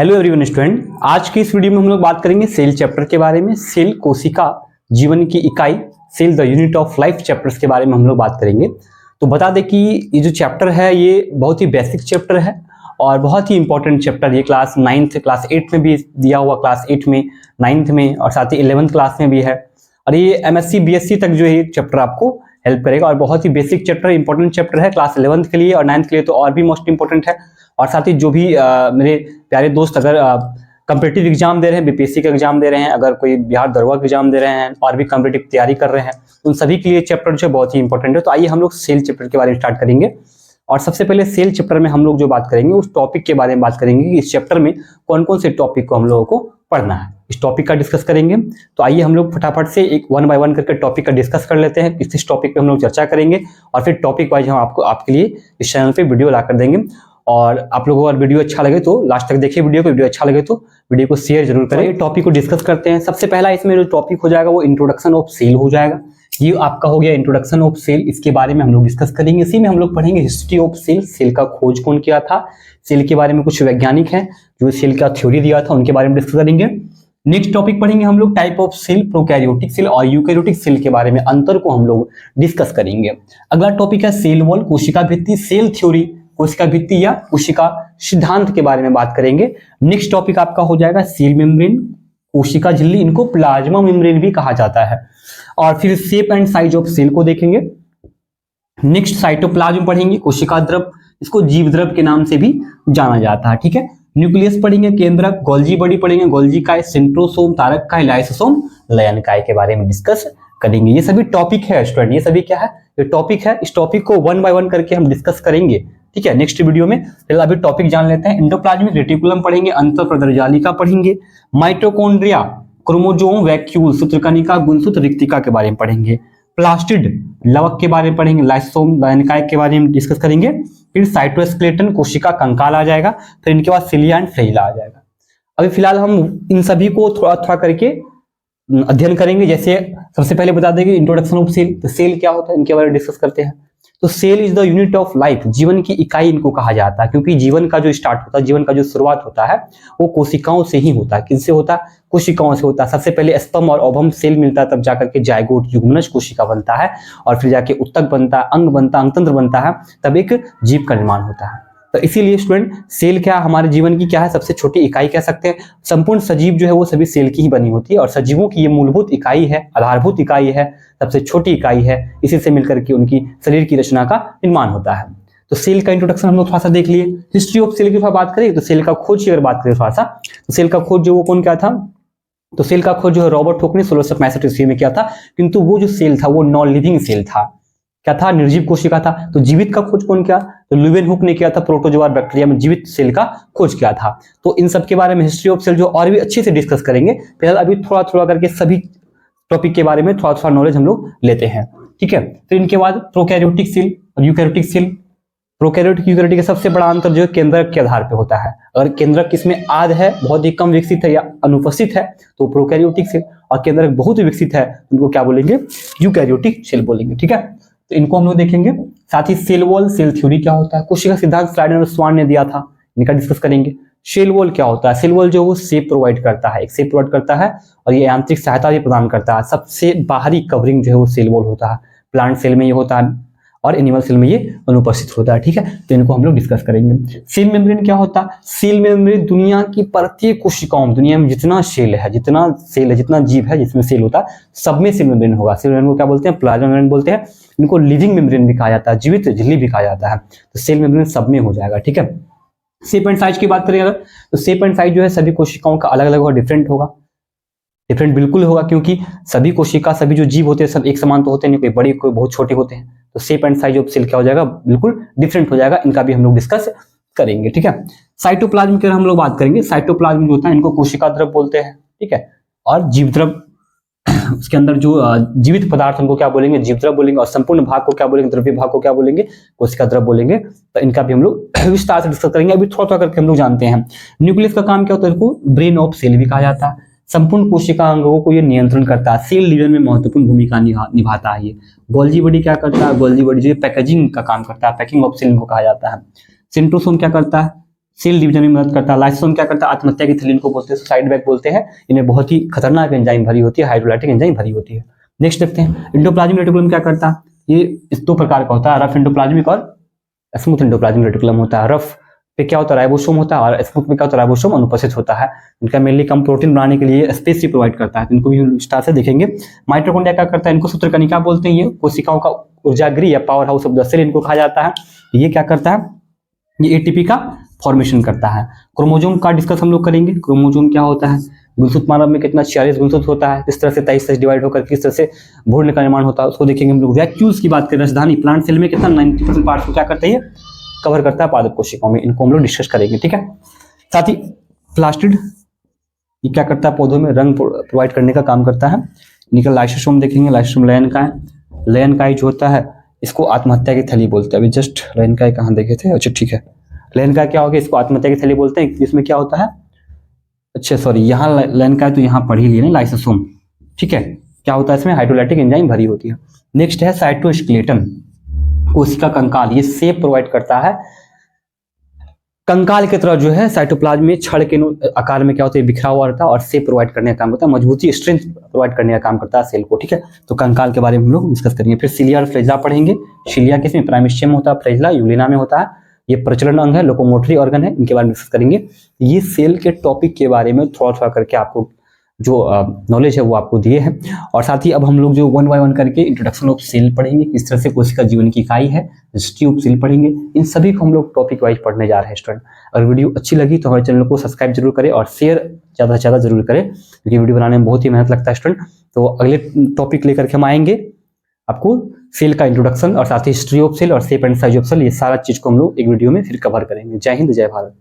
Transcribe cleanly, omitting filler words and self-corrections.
Hello everyone student, आज की इस वीडियो में हम लोग बात करेंगे सेल चैप्टर के बारे में। सेल कोशिका जीवन की इकाई, cell the unit of life chapters के बारे में हम लोग बात करेंगे। तो बता दें कि ये जो चैप्टर है ये बहुत ही बेसिक चैप्टर है और बहुत ही इंपॉर्टेंट चैप्टर। ये क्लास 9th क्लास 8 में भी दिया हुआ, क्लास 8 में, 9th में और साथ ही 11th क्लास में भी है। और ये MSc BSc तक जो है चैप्टर आपको हेल्प करेगा और बहुत ही बेसिक चैप्टर, इंपॉर्टेंट चैप्टर है क्लास 11th के लिए और 9th के लिए तो और भी मोस्ट इंपॉर्टेंट है। और साथ ही जो भी मेरे प्यारे दोस्त अगर कॉम्पिटिटिव एग्जाम दे रहे हैं, BPSC का एग्जाम दे रहे हैं, अगर कोई बिहार दरोगा का एग्जाम दे रहे हैं और भी कॉम्पिटिटिव तैयारी कर रहे हैं, उन सभी के लिए चैप्टर जो है बहुत ही इंपॉर्टेंट है। तो आइए हम लोग सेल चैप्टर के बारे में स्टार्ट करेंगे। और सबसे पहले सेल चैप्टर में हम लोग जो बात करेंगे उस टॉपिक के बारे में बात करेंगे कि इस चैप्टर में कौन कौन से टॉपिक को हम लोगों को पढ़ना है, इस टॉपिक का डिस्कस करेंगे। तो आइए हम लोग फटाफट से एक 1 बाय 1 करके टॉपिक का डिस्कस कर लेते हैं। इस टॉपिक पे हम लोग चर्चा करेंगे और फिर टॉपिक वाइज हम आपके लिए इस चैनल पे वीडियो ला कर देंगे। और आप लोगों को अगर वीडियो अच्छा लगे तो लास्ट तक देखिए वीडियो को, वीडियो अच्छा लगे तो वीडियो को शेयर जरूर करें। टॉपिक को डिस्कस करते हैं। सबसे पहला इसमें जो टॉपिक हो जाएगा वो इंट्रोडक्शन ऑफ सेल हो जाएगा। ये आपका हो गया इंट्रोडक्शन ऑफ सेल, इसके बारे में हम लोग डिस्कस करेंगे। इसी में हम लोग पढ़ेंगे हिस्ट्री ऑफ सेल, सेल का खोज कौन किया था, सेल के बारे में कुछ वैज्ञानिक हैं जो सेल का थ्योरी दिया था उनके बारे में डिस्कस करेंगे। नेक्स्ट टॉपिक पढ़ेंगे हम लोग type of cell, prokaryotic cell और यूकैरियोटिक सेल के बारे में, अंतर को हम लोग डिस्कस करेंगे। अगला टॉपिक है सेल वॉल, कोशिका भित्ति, सेल थ्योरी, कोशिका भित्ति या कोशिका सिद्धांत के बारे में बात करेंगे। नेक्स्ट टॉपिक आपका हो जाएगा सेल मेम्ब्रेन, कोशिका झिल्ली, इनको प्लाज्मा मेम्ब्रेन भी कहा जाता है। और फिर shape and size of cell को देखेंगे। नेक्स्ट साइटोप्लाज्म पढ़ेंगे, कोशिका द्रव, इसको जीव द्रव के नाम से भी जाना जाता है, ठीक है। न्यूक्लियस पढ़ेंगे, केंद्रक, गोल्जी बॉडी पढ़ेंगे, गोल्जी काय, सेंट्रोसोम, तारक, लाइसोसोम, लयनकाय के बारे में डिस्कस करेंगे। ये सभी टॉपिक है स्टूडेंट, ये सभी क्या है, ये टॉपिक है। इस टॉपिक को 1 बाय 1 करके हम डिस्कस करेंगे, ठीक है, नेक्स्ट वीडियो में। फिलहाल अभी टॉपिक जान लेते हैं। एंडोप्लाज्मिक रेटिकुलम पढ़ेंगे, अंतःप्रदरजालिका पढ़ेंगे, माइटोकॉन्ड्रिया, क्रोमोसोम, वैक्यूल, सूत्रकणिका, गुणसूत्र, रिक्तिका के बारे में पढ़ेंगे। प्लास्टिड, लवक के बारे में पढ़ेंगे, लाइसोसोम, लयनकाय के बारे में डिस्कस करेंगे। फिर साइटोस्केलेटन, कोशिका कंकाल आ जाएगा। फिर इनके बाद सिलिया एंड फ्लैजिला आ जाएगा। अभी फिलहाल हम इन सभी को थोड़ा थोड़ा करके अध्ययन करेंगे। जैसे सबसे पहले बता देंगे इंट्रोडक्शन ऑफ सेल, तो सेल क्या होता है इनके बारे में डिस्कस करते हैं। तो cell is the unit of life, जीवन की इकाई इनको कहा जाता है, क्योंकि जीवन का जो स्टार्ट होता है, जीवन का जो शुरुआत होता है वो कोशिकाओं से ही होता है। किससे होता है? कोशिकाओं से होता है। सबसे पहले स्पर्म और ओवम सेल मिलता है, तब जाकर के जायगोट युग्मनज कोशिका बनता है और फिर जाके उत्तक बनता है, अंग बनता है, अंगतंत्र बनता है, तब एक जीव का निर्माण होता है। तो इसीलिए स्टूडेंट सेल क्या हमारे जीवन की क्या है, सबसे छोटी इकाई कह सकते हैं। संपूर्ण सजीव जो है वो सभी सेल की ही बनी होती है और सजीवों की ये मूलभूत इकाई है, आधारभूत इकाई है, सबसे छोटी इकाई है। इसी से मिलकर के उनकी शरीर की रचना का निर्माण होता है। तो सेल का इंट्रोडक्शन हम लोग थोड़ा सा देख लिए। हिस्ट्री ऑफ सेल की थोड़ा बात करें तो सेल का खोज की अगर बात करें थोड़ा सा, तो सेल का खोज जो वो कौन क्या था, तो सेल का खोज जो है रॉबर्ट हुक ने 1665 ईस्वी में किया था। किंतु वो जो सेल था वो नॉन लिविंग सेल था, क्या था, निर्जीव कोशिका था। तो जीवित का खोज कौन किया, तो ल्यूवेनहुक ने किया था, प्रोटोजोआ बैक्टीरिया में जीवित सेल का खोज किया था। तो इन सब के बारे में हिस्ट्री ऑफ सेल जो और भी अच्छे से डिस्कस करेंगे। फिलहाल अभी थोड़ा थोड़ा करके सभी टॉपिक के बारे में थोड़ा थोड़ा नॉलेज हम लोग लेते हैं, ठीक है। फिर इनके बाद प्रोकैरियोटिक सेल और यूकैरियोटिक सेल। प्रोकैरियोटिक यूकैरियोटिक का सबसे बड़ा अंतर जो है केंद्रक के आधार पर होता है। अगर केंद्रक इसमें आध है, बहुत ही कम विकसित है या अनुपस्थित है, तो प्रोकैरियोटिक सेल, और केंद्रक बहुत ही विकसित है उनको क्या बोलेंगे, यूकैरियोटिक सेल बोलेंगे, ठीक है। तो इनको हम लोग देखेंगे। साथ ही सेल वॉल, सेल थ्योरी क्या होता है, कोशिका सिद्धांत स्लाइड नंबर 1 ने दिया था, इनका डिस्कस करेंगे। सेल वॉल क्या होता है, सेल वॉल जो वो शेप प्रोवाइड करता है, एक शेप प्रोवाइड करता है और ये यांत्रिक सहायता भी प्रदान करता है। सबसे बाहरी कवरिंग जो है वो सेल वॉल होता है। प्लांट सेल में ये होता है और एनिमल सेल में ये अनुपस्थित होता है, ठीक है। तो इनको हम लोग डिस्कस करेंगे। सेल मेम्ब्रेन क्या होता है, सेल मेम्ब्रेन दुनिया की प्रत्येक कोशिकाओं, दुनिया में जितना सेल है, जितना जीव है जिसमें सेल होता है, सब में सेल मेम्ब्रेन होगा। सेल मेम्ब्रेन को क्या बोलते हैं, प्लाज्मा मेम्ब्रेन बोलते हैं। इनको लिविंग मेम्ब्रेन भी कहा जाता है, जीवित झिल्ली भी कहा जाता है। तो सेल मेम्ब्रेन सब में हो जाएगा, ठीक है। शेप एंड साइज की बात करें अगर, तो शेप एंड साइज जो है सभी कोशिकाओं का अलग अलग होगा, डिफरेंट होगा, डिफरेंट बिल्कुल होगा, क्योंकि सभी कोशिका, सभी जो जीव होते हैं सब एक समान तो होते नहीं, कोई बड़े कोई बहुत छोटे होते हैं। तो shape and size of cell क्या हो जाएगा, बिल्कुल डिफरेंट हो जाएगा। इनका भी हम लोग डिस्कस करेंगे, ठीक है। साइटोप्लाज्म की हम लोग बात करेंगे। साइटोप्लाज्म जो होता है इनको कोशिका द्रव बोलते हैं, ठीक है, और जीव द्रव, उसके अंदर जो जीवित पदार्थ उनको क्या बोलेंगे, जीव द्रव बोलेंगे, और संपूर्ण भाग को क्या बोलेंगे, द्रव्य भाग को क्या बोलेंगे, कोशिका द्रव बोलेंगे। तो इनका भी हम लोग विस्तार से डिस्कस करेंगे। अभी थोड़ा थोड़ा करके हम लोग जानते हैं। न्यूक्लियस का काम क्या होता है, इसको ब्रेन ऑफ सेल भी कहा जाता है। संपूर्ण कोशिका अंगों को ये नियंत्रण करता है, सेल डिवीजन में महत्वपूर्ण भूमिका निभाता है। ये गोल्जी बॉडी क्या करता है, गोल्जी बॉडी जो पैकेजिंग का काम करता है, पैकिंग ऑफ सेल को कहा जाता है। सेंट्रोसोम क्या करता है, सेल डिवीजन में मदद करता है। लाइसोसोम क्या करता है, आत्महत्या की थैली इनको बोलते हैं, सुसाइड बैग बोलते हैं। इनमें बहुत ही खतरनाक एंजाइम भरी होती है, हाइड्रोलाइटिक एंजाइम भरी होती है। नेक्स्ट देखते हैं एंडोप्लाज्मिक रेटिकुलम क्या करता है। ये इस दो प्रकार का होता है, रफ एंडोप्लाज्मिक और स्मूथ एंडोप्लाज्मिक रेटिकुलम होता है। रफ पे क्या होता है, राइबोसोम होता है, और स्मूथ में क्या होता है, राइबोसोम अनुपस्थित होता है। इनका मेनली कम प्रोटीन बनाने के लिए स्पेस ही प्रोवाइड करता है, तो इनको भी विस्तार से देखेंगे। माइटोकॉन्ड्रिया क्या करता है, इनको सूत्रकणिका बोलते हैं। ये कोशिकाओं का ऊर्जागृह या power house of the cell इनको कहा जाता है। ये क्या करता है, ये एटीपी का फॉर्मेशन करता है। क्रोमोजोम का डिस्कस हम लोग करेंगे। क्रोमोजोम क्या होता है, गुणसूत्र मानव में कितना 46 गुणसूत्र होता है, किस तरह से 23 से डिवाइड होकर किस तरह से भ्रूण का निर्माण होता है उसको देखेंगे हम लोग। वैक्यूल्स की बात करें, राजधानी प्लांट सेल में कितना 90% पार्ट को क्या करता है, कवर करता है पादप कोशिकाओं में। इनको हम लोग डिस्कस करेंगे, ठीक है। साथ ही प्लास्टिड ये क्या करता है, पौधों में रंग प्रोवाइड करने का काम करता है। निकल लाइसोसोम देखेंगे, लाइसोसोम लयनकाय, लयनकाय जो होता है इसको आत्महत्या की थैली बोलते हैं। अभी जस्ट लयनकाय कहाँ देखे थे, अच्छा ठीक है। लयनकाय क्या हो गया, इसको आत्महत्या की थैली बोलते हैं। इसमें क्या होता है, अच्छा सॉरी, यहाँ लयनकाय तो यहाँ पढ़ ही लिए ना, लाइसोसोम, ठीक है। क्या होता है इसमें, हाइड्रोलाइटिक एंजाइम भरी होती है। नेक्स्ट है साइटोस्केलेटन, कोशिका कंकाल। ये शेप प्रोवाइड करता है कंकाल की तरह जो है साइटोप्लाज्म में छड़ के आकार में क्या होता है, बिखरा हुआ रहता है और शेप प्रोवाइड करने का काम करता है, मजबूती स्ट्रेंथ प्रोवाइड करने का काम करता है सेल को, ठीक है। तो कंकाल के बारे में हम लोग डिस्कस करेंगे। फिर सिलिया और फ्लेजला पढ़ेंगे। सिलिया किसमें, प्राइमेस्टियम में होता है, फ्लेजला यूलिना में होता है। ये प्रचलन अंग है, लोकोमोटरी ऑर्गन है, इनके बारे में डिस्कस करेंगे। ये सेल के टॉपिक के बारे में थोड़ा थोड़ा करके आपको जो नॉलेज है वो आपको दिए हैं। और साथ ही अब हम लोग जो 1 बाय 1 करके इंट्रोडक्शन ऑफ सेल पढ़ेंगे, किस तरह से कोशिका जीवन की इकाई है, हिस्ट्री ऑफ सेल पढ़ेंगे। इन सभी को हम लोग टॉपिक वाइज पढ़ने जा रहे हैं स्टूडेंट। अगर वीडियो अच्छी लगी तो हमारे चैनल को सब्सक्राइब जरूर करें और शेयर ज़्यादा से ज़्यादा जरूर करें, क्योंकि वीडियो बनाने में बहुत ही मेहनत लगता है स्टूडेंट। तो अगले टॉपिक लेकर के हम आएंगे, आपको सेल का इंट्रोडक्शन और साथ ही हिस्ट्री ऑफ सेल और shape and size of cell, ये सारा चीज़ को हम लोग एक वीडियो में फिर कवर करेंगे। जय हिंद, जय भारत।